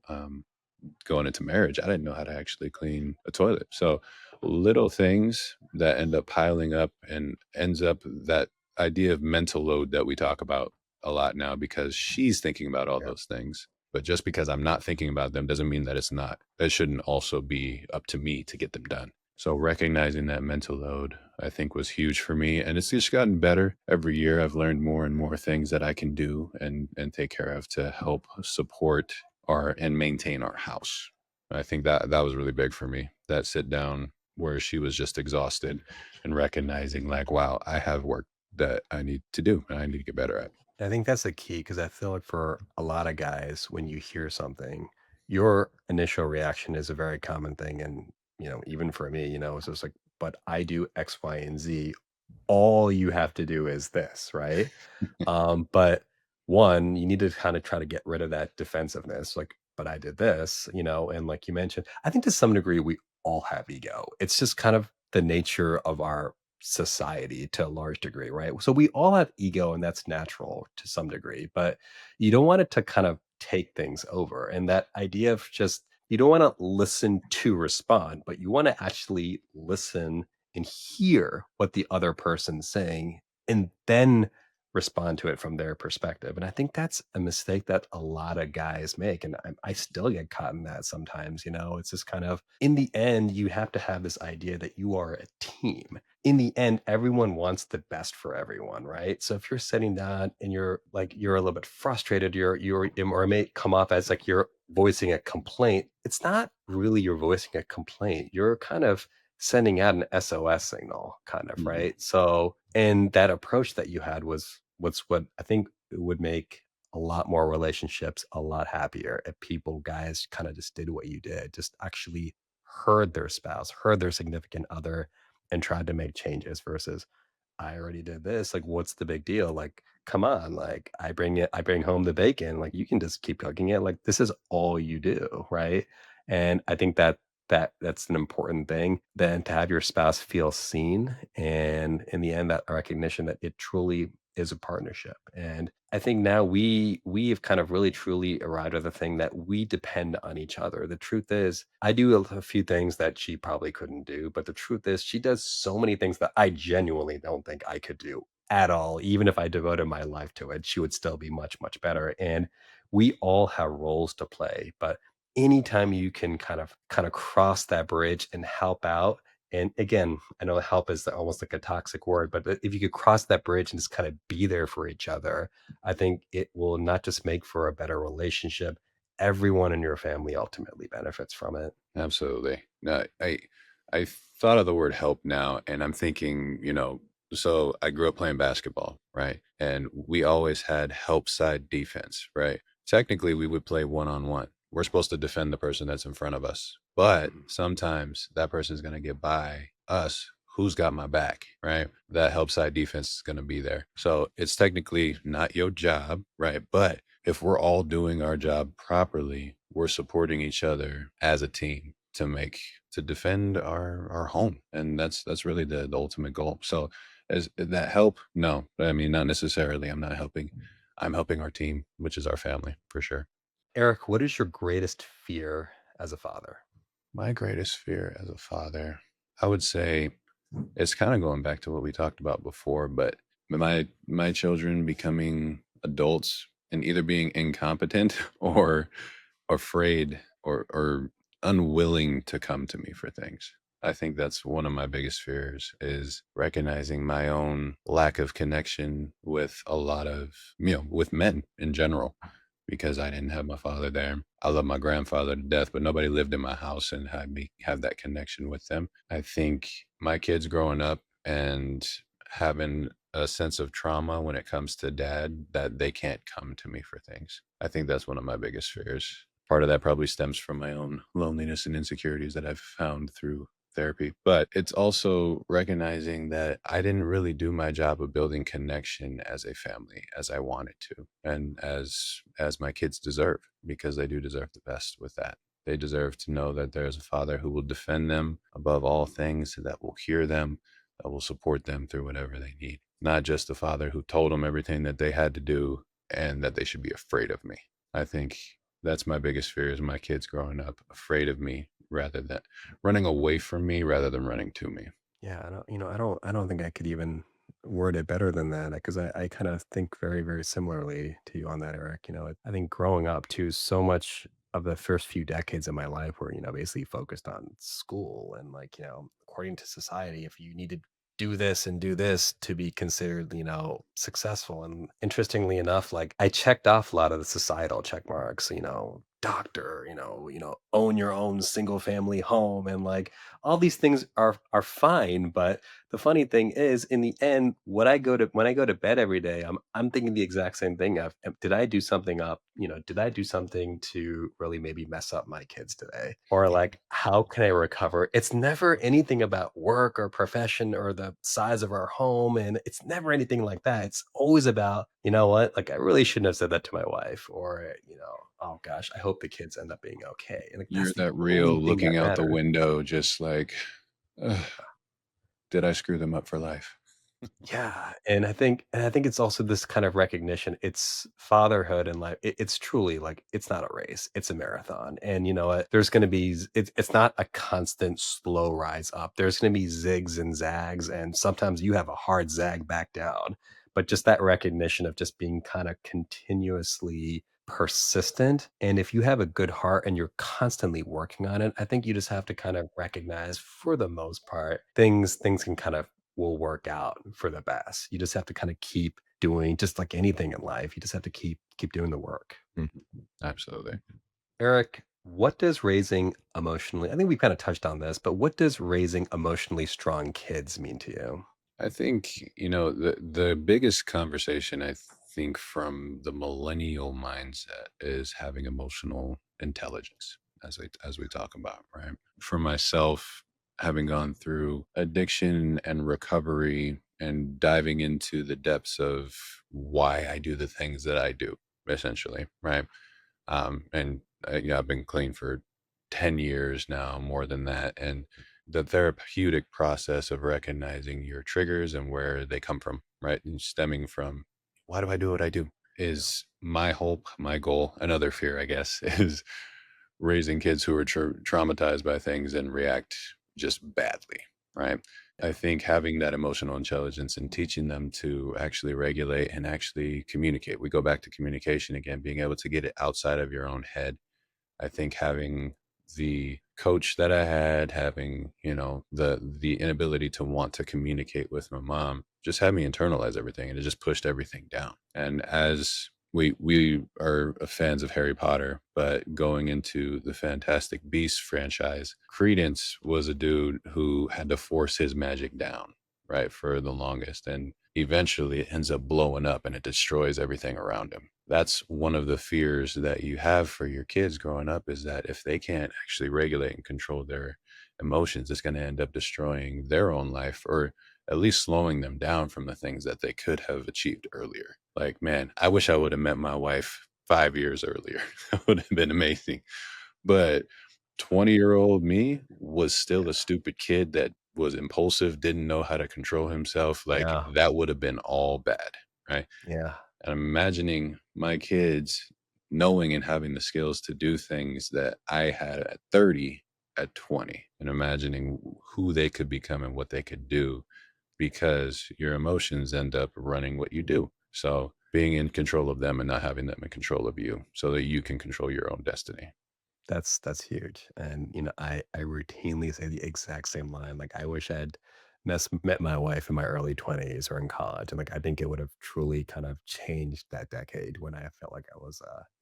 marriage. I didn't know how to actually clean a toilet. So little things that end up piling up and ends up that idea of mental load that we talk about a lot now because she's thinking about all Yeah. those things. But just because I'm not thinking about them doesn't mean that it shouldn't also be up to me to get them done. So recognizing that mental load, I think was huge for me. And it's just gotten better every year. I've learned more and more things that I can do and take care of to help support our and maintain our house. I think that was really big for me. That sit down where she was just exhausted and recognizing like, wow, I have work that I need to do and I need to get better at. I think that's the key because I feel like for a lot of guys, when you hear something, Your initial reaction is a very common thing, and, even for me, it's just like, "But I do X, Y, and Z. All you have to do is this," right? But one, you need to kinda try to get rid of that defensiveness, like, "But I did this," and like you mentioned, I think to some degree we all have ego. It's just kind of the nature of our society to a large degree, right? So we all have ego, and that's natural to some degree, but you don't want it to kind of take things over. And that idea of just you don't want to listen to respond, but you want to actually listen and hear what the other person's saying and then respond to it from their perspective. And I think that's a mistake that a lot of guys make. And I still get caught in that sometimes. It's just kind of in the end, you have to have this idea that you are a team. In the end, everyone wants the best for everyone, right? So if you're sitting down and you're a little bit frustrated, or it may come off as like you're voicing a complaint. It's not really you're voicing a complaint. You're kind of sending out an SOS signal, kind of, Mhm. right? So, and that approach that you had was what's what I think would make a lot more relationships a lot happier if people, guys, kind of just did what you did, just actually heard their spouse, heard their significant other, and tried to make changes versus I already did this. Like, what's the big deal? Like, come on. Like, I bring home the bacon. Like, you can just keep cooking it. Like, this is all you do, right? And I think that's an important thing. Then to have your spouse feel seen, and in the end, that recognition that it truly is a partnership. And I think now we have kind of really truly arrived at the thing that we depend on each other. The truth is, I do a few things that she probably couldn't do, but the truth is, she does so many things that I genuinely don't think I could do at all. Even if I devoted my life to it, she would still be much, much better. And we all have roles to play, but anytime you can kind of cross that bridge and help out, and again, I know help is almost like a toxic word, but if you could cross that bridge and just kind of be there for each other, I think it will not just make for a better relationship. Everyone in your family ultimately benefits from it. Absolutely. No, I thought of the word help now, and I'm thinking, so I grew up playing basketball, right? And we always had help side defense, right? Technically, we would play one on one. We're supposed to defend the person that's in front of us, but Mhm. sometimes that person's going to get by us. Who's got my back, right? That help side defense is going to be there. So it's technically not your job, right? But if we're all doing our job properly, we're supporting each other as a team to defend our home, and that's really the ultimate goal. So, as that help? No, I mean not necessarily. I'm not helping. I'm helping our team, which is our family for sure. Eric, what is your greatest fear as a father? My greatest fear as a father, I would say, it's kind of going back to what we talked about before, but my children becoming adults and either being incompetent or afraid or unwilling to come to me for things. I think that's one of my biggest fears is recognizing my own lack of connection with a lot of, with men in general, because I didn't have my father there. I love my grandfather to death, but nobody lived in my house and had me have that connection with them. I think my kids growing up and having a sense of trauma when it comes to dad, that they can't come to me for things. I think that's one of my biggest fears. Part of that probably stems from my own loneliness and insecurities that I've found through therapy. But it's also recognizing that I didn't really do my job of building connection as a family as I wanted to, and as my kids deserve, because they do deserve the best with that. They deserve to know that there's a father who will defend them above all things, that will hear them, that will support them through whatever they need. Not just a father who told them everything that they had to do and that they should be afraid of me. I think that's my biggest fear is my kids growing up afraid of me rather than running away from me rather than running to me. Yeah, I don't think I could even word it better than that because I kind of think very, very similarly to you on that, Eric. I think growing up too, so much of the first few decades of my life were, basically focused on school and like, according to society, if you need to do this and do this to be considered, successful. And interestingly enough, like I checked off a lot of the societal check marks, doctor, own your own single family home, and like all these things are fine. But the funny thing is, in the end, when I go to bed every day, I'm thinking the exact same thing of, did I do something up? Did I do something to really maybe mess up my kids today? Or like, how can I recover? It's never anything about work or profession or the size of our home. And it's never anything like that. It's always about, you know what? Like, I really shouldn't have said that to my wife. Or, oh gosh, I hope the kids end up being okay. And like, that's You're the that only real thing that looking out the matters. window, just like, "Ugh, did I screw them up for life?" Yeah, and I think it's also this kind of recognition. It's fatherhood and like it's truly like it's not a race, it's a marathon. And you know what? There's going to be it's not a constant slow rise up. There's going to be zigs and zags, and sometimes you have a hard zag back down. But just that recognition of just being kind of continuously persistent, and if you have a good heart and you're constantly working on it, I think you just have to kind of recognize, for the most part, things can kind of will work out for the best. You just have to kind of keep doing, just like anything in life. You just have to keep doing the work. Mhm. Absolutely. Eric, what does raising emotionally, I think we've kind of touched on this, but what does raising emotionally strong kids mean to you? I think, the biggest conversation I think from the millennial mindset is having emotional intelligence, as we talk about, right? For myself, having gone through addiction and recovery and diving into the depths of why I do the things that I do, essentially, right? And yeah, I've been clean for 10 years now, more than that. And the therapeutic process of recognizing your triggers and where they come from, right? And stemming from, why do I do what I do? Is my hope, my goal, another fear, I guess, is raising kids who are traumatized by things and react just badly, right? I think having that emotional intelligence and teaching them to actually regulate and actually communicate. We go back to communication again, being able to get it outside of your own head. I think having the coach that I had, having, the inability to want to communicate with my mom just had me internalize everything, and it just pushed everything down. And as we are fans of Harry Potter, but going into the Fantastic Beasts franchise, Credence was a dude who had to force his magic down, right, for the longest. And eventually it ends up blowing up and it destroys everything around him. That's one of the fears that you have for your kids growing up, is that if they can't actually regulate and control their emotions, it's going to end up destroying their own life, or at least slowing them down from the things that they could have achieved earlier. Like, man, I wish I would have met my wife 5 years earlier. That would have been amazing. But 20-year-old me was still a stupid kid that was impulsive, didn't know how to control himself. Like, Yeah. that would have been all bad, right? Yeah. And I'm imagining my kids knowing and having the skills to do things that I had at 30 at 20, and imagining who they could become and what they could do, because your emotions end up running what you do. So being in control of them and not having them in control of you so that you can control your own destiny. That's huge. And I routinely say the exact same line. Like, I wish I'd met my wife in my early 20s or in college. And like, I think it would have truly kind of changed that decade when I felt like I was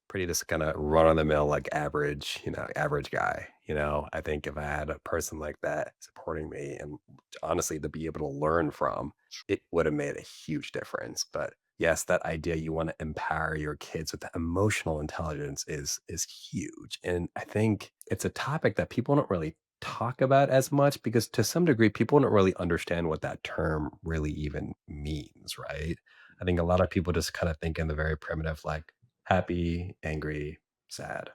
pretty just kind of run of the mill, like average, average guy. I think if I had a person like that supporting me and honestly to be able to learn from, it would have made a huge difference. But yes, that idea you want to empower your kids with the emotional intelligence is huge. And I think it's a topic that people don't really talk about as much because to some degree people don't really understand what that term really even means, right? I think a lot of people just kind of think in the very primitive, like happy, angry, sad.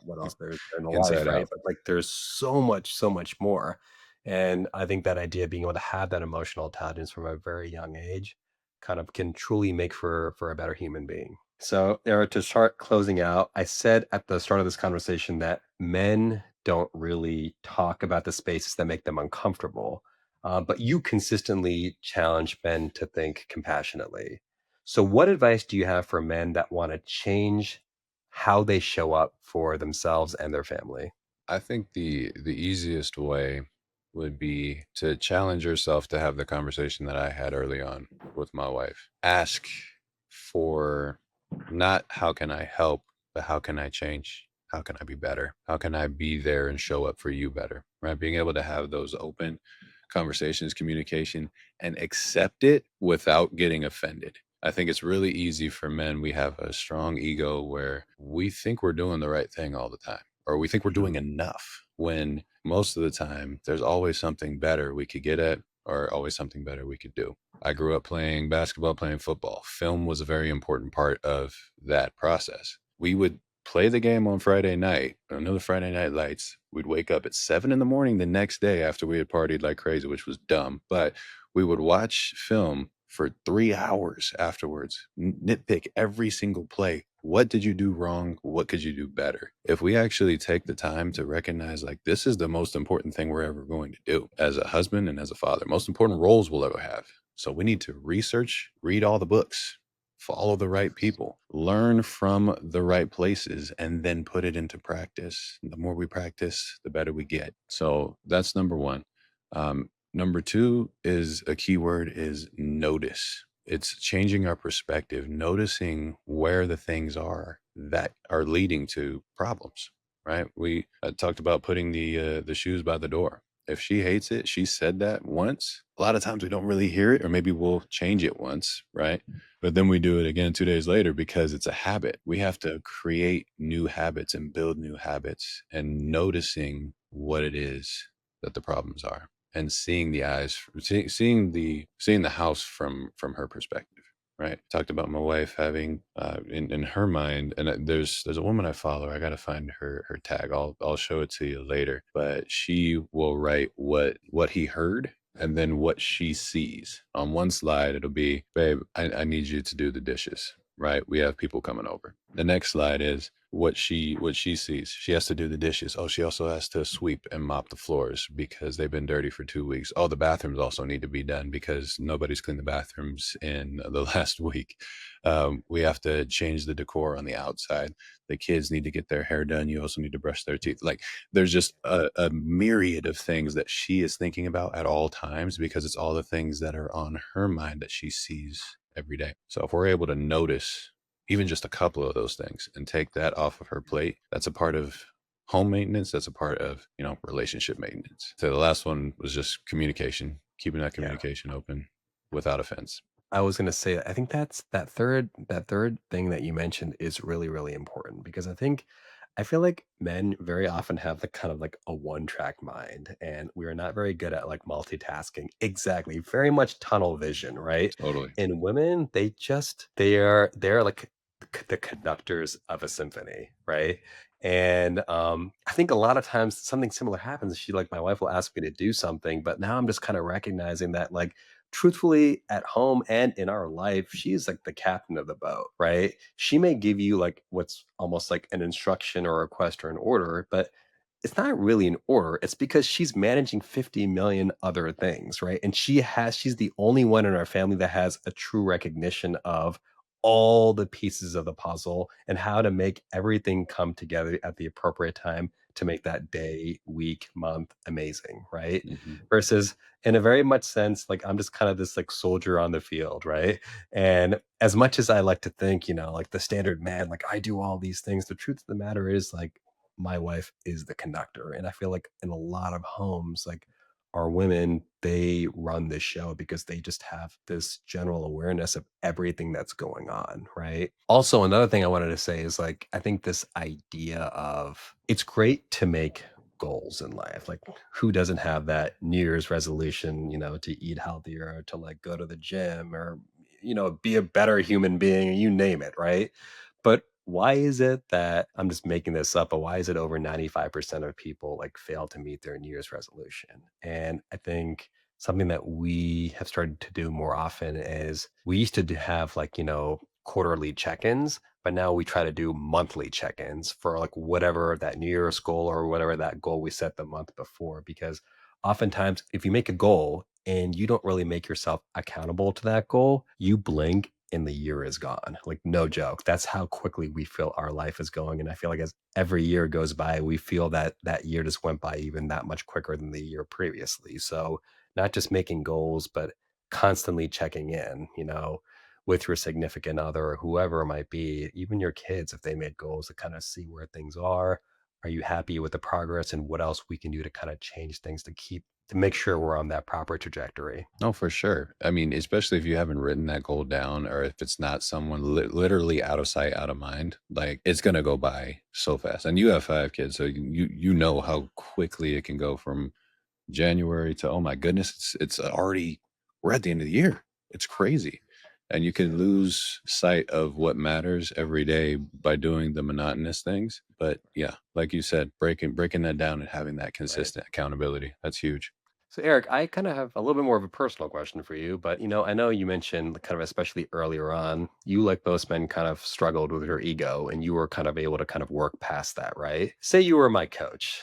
What else there's in life, Inside right? out. But like there's so much more. And I think that idea of being able to have that emotional intelligence from a very young age kind of can truly make for a better human being. So, Eric, to start closing out, I said at the start of this conversation that men don't really talk about the spaces that make them uncomfortable, but you consistently challenge men to think compassionately. So, what advice do you have for men that want to change how they show up for themselves and their family? I think the easiest way would be to challenge yourself to have the conversation that I had early on with my wife. Ask for not how can I help, but how can I change? how can I be better? How can I be there and show up for you better? Right? Being able to have those open conversations, communication, and accept it without getting offended. I think it's really easy for men. We have a strong ego where we think we're doing the right thing all the time, or we think we're doing Mhm. enough when most of the time there's always something better we could get at, or always something better we could do. I grew up playing basketball, playing football. Film was a very important part of that process. We would play the game on Friday night, another Friday night lights. We'd wake up at 7 in the morning the next day after we had partied like crazy, which was dumb. But we would watch film for 3 hours afterwards, nitpick every single play. What did you do wrong? What could you do better? If we actually take the time to recognize, like, this is the most important thing we're ever going to do as a husband and as a father, most important roles we'll ever have. So we need to research, read all the books, follow the right people, learn from the right places, and then put it into practice. The more we practice, the better we get. So that's number one. Number two is a key word is notice. It's changing our perspective, noticing where the things are that are leading to problems. Right? We talked about putting the shoes by the door. If she hates it, she said that once. A lot of times we don't really hear it, or maybe we'll change it once, right? But then we do it again 2 days later because it's a habit. We have to create new habits and build new habits and noticing what it is that the problems are and seeing the eyes, seeing the house from her perspective, right? Talked about my wife having in her mind, and there's a woman I follow. I gotta find her tag. I'll show it to you later. But she will write what he heard and then what she sees. On one slide, it'll be, babe, I need you to do the dishes. Right? We have people coming over. The next slide is what she sees. She has to do the dishes. Oh, she also has to sweep and mop the floors because they've been dirty for 2 weeks. Oh, the bathrooms also need to be done because nobody's cleaned the bathrooms in the last week. We have to change the decor on the outside. The kids need to get their hair done. You also need to brush their teeth. Like, there's just a myriad of things that she is thinking about at all times because it's all the things that are on her mind that she sees every day. So if we're able to notice even just a couple of those things and take that off of her plate, that's a part of home maintenance. That's a part of, relationship maintenance. So the last one was just communication, keeping that Yeah. communication open without offense. I was gonna say, I think that's that third thing that you mentioned is really, really important because I feel like men very often have the kind of like a one-track mind, and we are not very good at like multitasking. Exactly. Very much tunnel vision, right? Totally. And women, they're like the conductors of a symphony, right? And I think a lot of times something similar happens. My wife will ask me to do something, but now I'm just kind of recognizing that, like, truthfully, at home and in our life, she's like the captain of the boat, right? She may give you like what's almost like an instruction or a request or an order, but it's not really an order. It's because she's managing 50 million other things, right? And she's the only one in our family that has a true recognition of all the pieces of the puzzle and how to make everything come together at the appropriate time to make that day, week, month amazing, right? Hmm. Versus in a very much sense, like, I'm just kind of this like soldier on the field, right? And as much as I like to think, like the standard man, like I do all these things, the truth of the matter is, like, my wife is the conductor. And I feel like in a lot of homes, like, our women, they run this show because they just have this general awareness of everything that's going on, right? Also, another thing I wanted to say is, like, I think this idea of it's great to make goals in life. Like, who doesn't have that New Year's resolution, to eat healthier, to like go to the gym, or, be a better human being, you name it, right? But why is it that I'm just making this up, but why is it over 95% of people like fail to meet their New Year's resolution? And I think something that we have started to do more often is we used to have like, quarterly check-ins, but now we try to do monthly check-ins for like whatever that New Year's goal or whatever that goal we set the month before. Because oftentimes, if you make a goal and you don't really make yourself accountable to that goal, you blink and the year is gone. Like, no joke. That's how quickly we feel our life is going. And I feel like as every year goes by, we feel that that year just went by even that much quicker than the year previously. So, not just making goals, but constantly checking in. with your significant other or whoever it might be, even your kids, if they made goals to kind of see where things are you happy with the progress and what else we can do to kind of change things to make sure we're on that proper trajectory? Oh, for sure. I mean, especially if you haven't written that goal down or if it's not someone literally out of sight, out of mind, like it's going to go by so fast. And you have 5 kids, so you know how quickly it can go from January to, oh my goodness, it's already we're at the end of the year. It's crazy. And you can lose sight of what matters every day by doing the monotonous things. But yeah, like you said, breaking that down and having that Right. consistent accountability. That's huge. So, Eric, I kind of have a little bit more of a personal question for you, but I know you mentioned kind of especially earlier on, you like most men kind of struggled with your ego and you were kind of able to kind of work past that, right? Say you were my coach,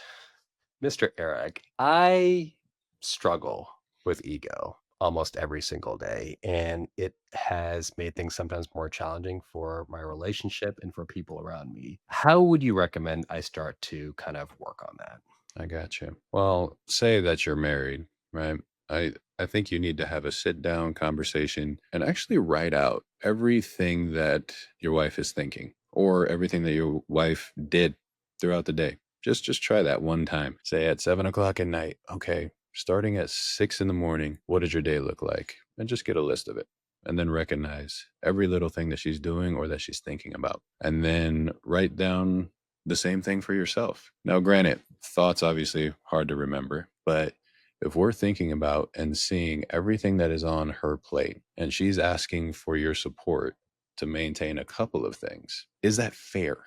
Mr. Eric. I struggle with ego almost every single day, and it has made things sometimes more challenging for my relationship and for people around me. How would you recommend I start to kind of work on that? I got you. Well, say that you're married, right? I think you need to have a sit down conversation and actually write out everything that your wife is thinking or everything that your wife did throughout the day. Just try that one time. Say at 7 o'clock at night, okay, starting at 6 in the morning, what does your day look like? And just get a list of it. And then recognize every little thing that she's doing or that she's thinking about. And then write down the same thing for yourself. Now, granted, thoughts obviously hard to remember, but if we're thinking about and seeing everything that is on her plate and she's asking for your support to maintain a couple of things, is that fair?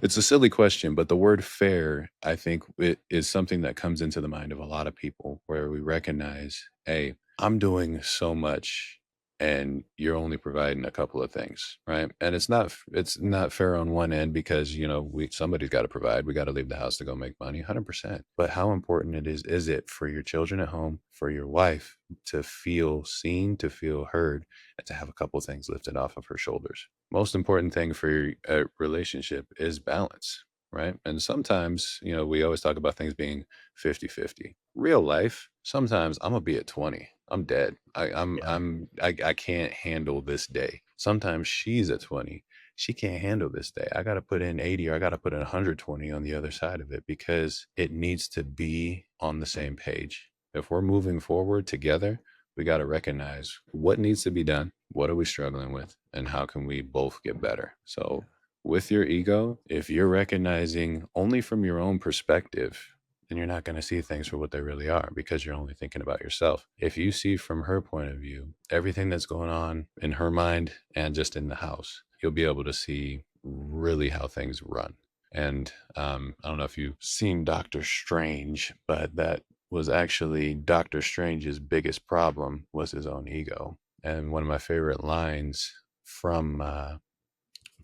It's a silly question, but the word fair, I think, it is something that comes into the mind of a lot of people where we recognize, hey, I'm doing so much and you're only providing a couple of things, right? And it's not fair on one end because, we somebody's got to provide. We got to leave the house to go make money, 100%. But how important it is it for your children at home, for your wife to feel seen, to feel heard, and to have a couple of things lifted off of her shoulders? Most important thing for a relationship is balance, right? And sometimes, we always talk about things being 50-50. Real life, sometimes I'm gonna be at 20. I'm dead. Yeah. I can't handle this day. Sometimes she's at 20. She can't handle this day. I gotta put in 80 or I gotta put in 120 on the other side of it because it needs to be on the same page. If we're moving forward together, we got to recognize what needs to be done, what are we struggling with, and how can we both get better. So with your ego, if you're recognizing only from your own perspective, then you're not going to see things for what they really are because you're only thinking about yourself. If you see from her point of view everything that's going on in her mind and just in the house, you'll be able to see really how things run. And I don't know if you've seen Doctor Strange, but that was actually Doctor Strange's biggest problem was his own ego. And one of my favorite lines from uh,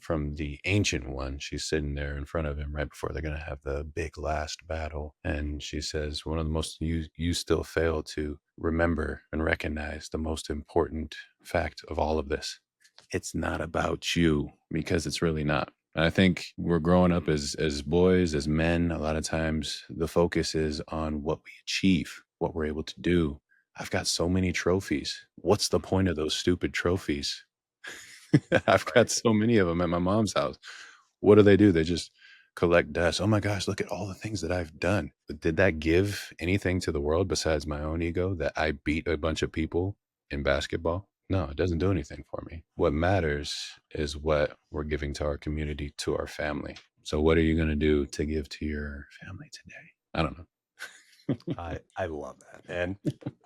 from the ancient one, she's sitting there in front of him right before they're gonna have the big last battle, and she says, "One of the most you still fail to remember and recognize the most important fact of all of this. It's not about you because it's really not." And I think we're growing up as boys, as men, a lot of times the focus is on what we achieve, what we're able to do. I've got so many trophies. What's the point of those stupid trophies? I've got Right. so many of them at my mom's house. What do? They just collect dust. Oh my gosh, look at all the things that I've done. But did that give anything to the world besides my own ego that I beat a bunch of people in basketball? No, it doesn't do anything for me. What matters is what we're giving to our community, to our family. So what are you going to do to give to your family today? I don't know. I love that, and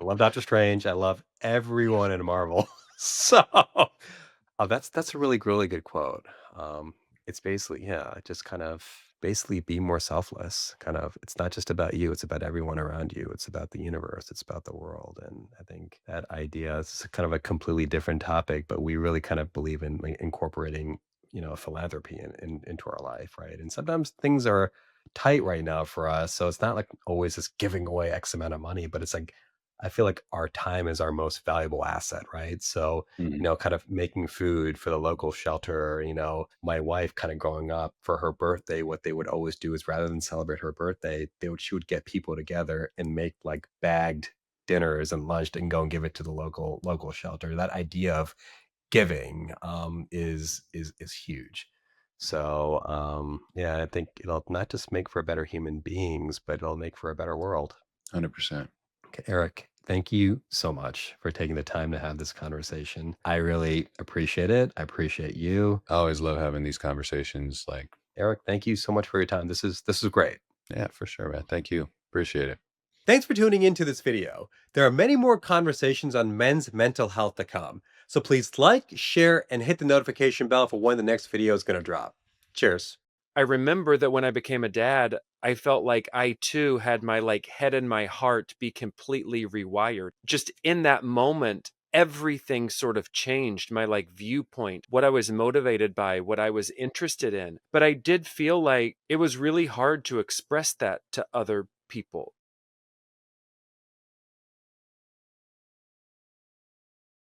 I love Doctor Strange, I love everyone in Marvel. So, that's a really good quote. It's basically yeah, just kind of basically be more selfless, kind of it's not just about you, it's about everyone around you, it's about the universe, it's about the world, and I think that idea is kind of a completely different topic, but we really kind of believe in, like, incorporating, philanthropy into our life, right? And sometimes things are tight right now for us. So it's not like always just giving away X amount of money, but it's like I feel like our time is our most valuable asset, right? So, Mhm. kind of making food for the local shelter, my wife kind of growing up for her birthday, what they would always do is rather than celebrate her birthday, she would get people together and make like bagged dinners and lunch and go and give it to the local shelter. That idea of giving is huge. So yeah, I think it'll not just make for better human beings, but it'll make for a better world. 100%. Okay, Eric, thank you so much for taking the time to have this conversation. I really appreciate it. I appreciate you. I always love having these conversations, like Eric, thank you so much for your time. This is great. yeah, for sure, man. Thank you. Appreciate it. Thanks for tuning into this video. There are many more conversations on men's mental health to come. So please like, share, and hit the notification bell for when the next video is going to drop. Cheers. I remember that when I became a dad, I felt like I too had my head and my heart be completely rewired. Just in that moment, everything sort of changed my viewpoint, what I was motivated by, what I was interested in. But I did feel like it was really hard to express that to other people.